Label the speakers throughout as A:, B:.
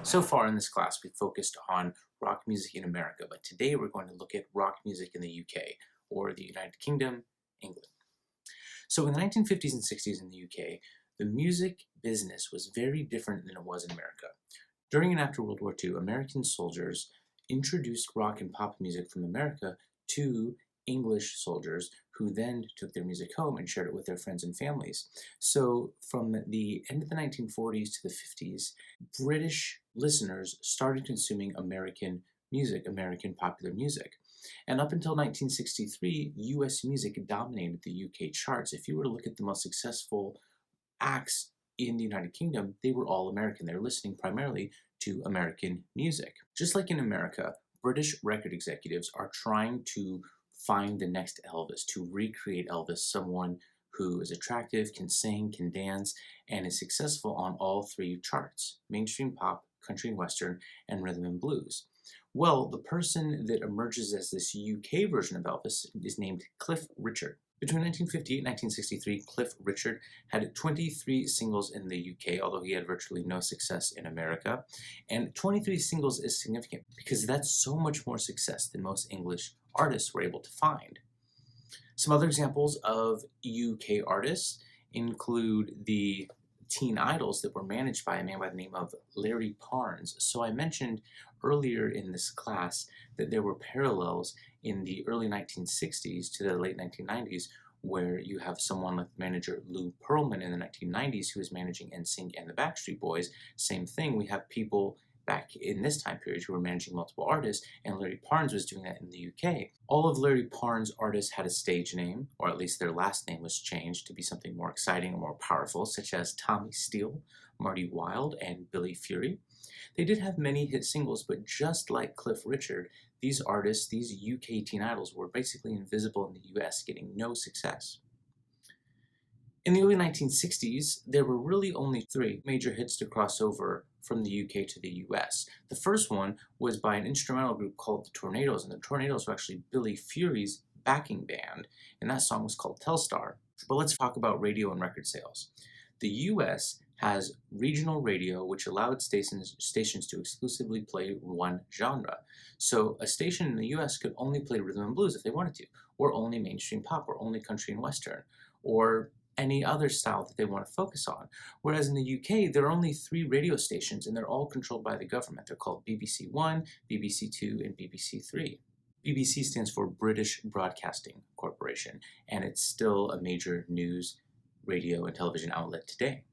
A: So far in this class, we've focused on rock music in America, but today we're going to look at rock music in the UK, or the United Kingdom, England. So in the 1950s and 60s in the UK, the music business was very different than it was in America. During and after World War II, American soldiers introduced rock and pop music from America to English soldiers who then took their music home and shared it with their friends and families. So from the end of the 1940s to the 50s, British listeners started consuming American music, American popular music. And up until 1963, US music dominated the UK charts. If you were to look at the most successful acts in the United Kingdom, they were all American. They were listening primarily to American music. Just like in America, British record executives are trying to find the next Elvis, to recreate Elvis, someone who is attractive, can sing, can dance, and is successful on all three charts: mainstream pop, country and western, and rhythm and blues. Well, the person that emerges as this UK version of Elvis is named Cliff Richard. Between 1958 and 1963, Cliff Richard had 23 singles in the UK, although he had virtually no success in America. And 23 singles is significant because that's so much more success than most English artists were able to find. Some other examples of UK artists include the teen idols that were managed by a man by the name of Larry Parnes. So I mentioned earlier in this class that there were parallels in the early 1960s to the late 1990s, where you have someone like manager Lou Pearlman in the 1990s who was managing NSYNC and the Backstreet Boys. Same thing, we have people back in this time period who were managing multiple artists, and Larry Parnes was doing that in the UK. All of Larry Parnes' artists had a stage name, or at least their last name was changed to be something more exciting or more powerful, such as Tommy Steele, Marty Wilde, and Billy Fury. They did have many hit singles, but just like Cliff Richard, these artists, these UK teen idols, were basically invisible in the US, getting no success. In the early 1960s, there were really only three major hits to cross over from the UK to the US. The first one was by an instrumental group called the Tornadoes, and the Tornadoes were actually Billy Fury's backing band, and that song was called Telstar. But let's talk about radio and record sales. The US has regional radio, which allowed stations to exclusively play one genre. So a station in the US could only play rhythm and blues if they wanted to, or only mainstream pop, or only country and western, or any other style that they want to focus on. Whereas in the UK, there are only three radio stations, and they're all controlled by the government. They're called BBC One, BBC Two, and BBC Three. BBC stands for British Broadcasting Corporation, and it's still a major news, radio, and television outlet today.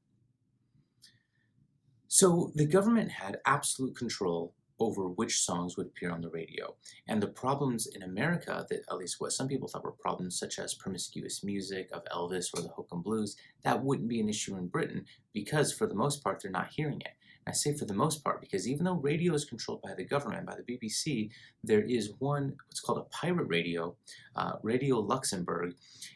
A: So the government had absolute control over which songs would appear on the radio. And the problems in America, that at least what some people thought were problems, such as promiscuous music of Elvis or the Hokum Blues, that wouldn't be an issue in Britain because for the most part they're not hearing it. And I say for the most part because even though radio is controlled by the government, by the BBC, there is one, what's called a pirate radio, Radio Luxembourg,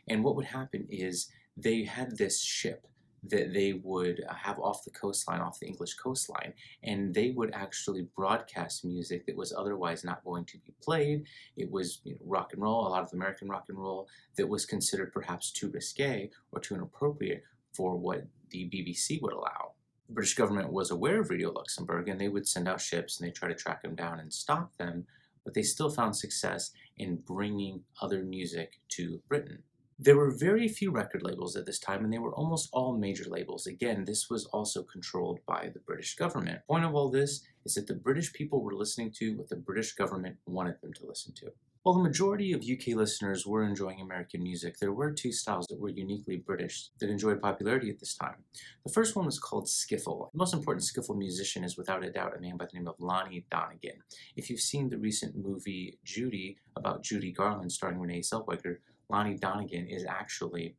A: and what would happen is they had this ship that they would have off the coastline, off the English coastline, and they would actually broadcast music that was otherwise not going to be played. It was rock and roll, a lot of American rock and roll, that was considered perhaps too risque or too inappropriate for what the BBC would allow. The British government was aware of Radio Luxembourg, and they would send out ships and they try to track them down and stop them, but they still found success in bringing other music to Britain. There were very few record labels at this time, and they were almost all major labels. Again, this was also controlled by the British government. The point of all this is that the British people were listening to what the British government wanted them to listen to. While the majority of UK listeners were enjoying American music, there were two styles that were uniquely British that enjoyed popularity at this time. The first one was called skiffle. The most important skiffle musician is without a doubt a man by the name of Lonnie Donegan. If you've seen the recent movie Judy about Judy Garland starring Renee Zellweger, Lonnie Donegan is actually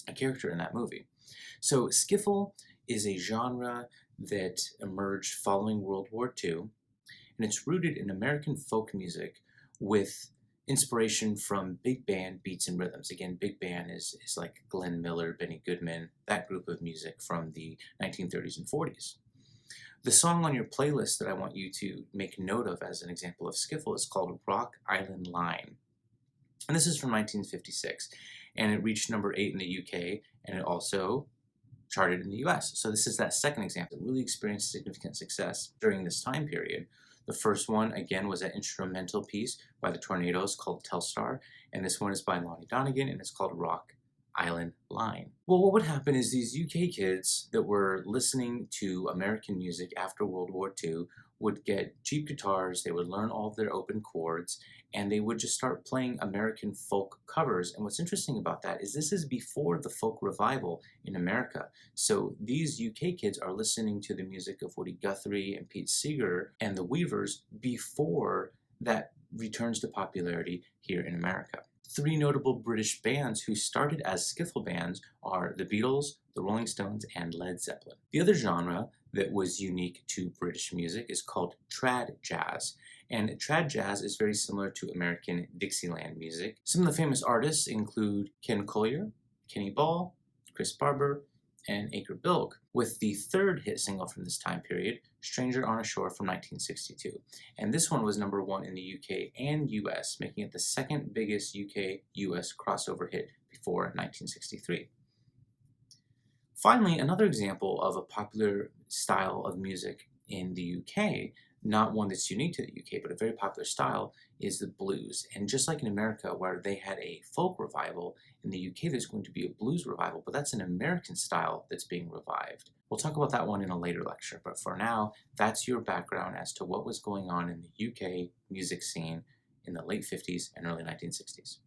A: a character in that movie. So skiffle is a genre that emerged following World War II, and it's rooted in American folk music with inspiration from big band beats and rhythms. Again, big band is like Glenn Miller, Benny Goodman, that group of music from the 1930s and 40s. The song on your playlist that I want you to make note of as an example of skiffle is called Rock Island Line. And this is from 1956, and it reached number 8 in the UK, and it also charted in the US. So this is that second example. It really experienced significant success during this time period. The first one, again, was an instrumental piece by the Tornadoes called Telstar, and this one is by Lonnie Donegan, and it's called Rock Island Line. Well, what would happen is these UK kids that were listening to American music after World War II would get cheap guitars, they would learn all of their open chords, and they would just start playing American folk covers. And what's interesting about that is this is before the folk revival in America. So these UK kids are listening to the music of Woody Guthrie and Pete Seeger and the Weavers before that returns to popularity here in America. Three notable British bands who started as skiffle bands are the Beatles, the Rolling Stones, and Led Zeppelin. The other genre that was unique to British music is called trad jazz. And trad jazz is very similar to American Dixieland music. Some of the famous artists include Ken Collier, Kenny Ball, Chris Barber, and Aker Bilg, with the third hit single from this time period, Stranger on a Shore from 1962. And this one was #1 in the UK and US, making it the second biggest UK-US crossover hit before 1963. Finally, another example of a popular style of music in the UK, not one that's unique to the UK, but a very popular style, is the blues. And just like in America, where they had a folk revival, in the UK there's going to be a blues revival, but that's an American style that's being revived. We'll talk about that one in a later lecture, but for now, that's your background as to what was going on in the UK music scene in the late 50s and early 1960s.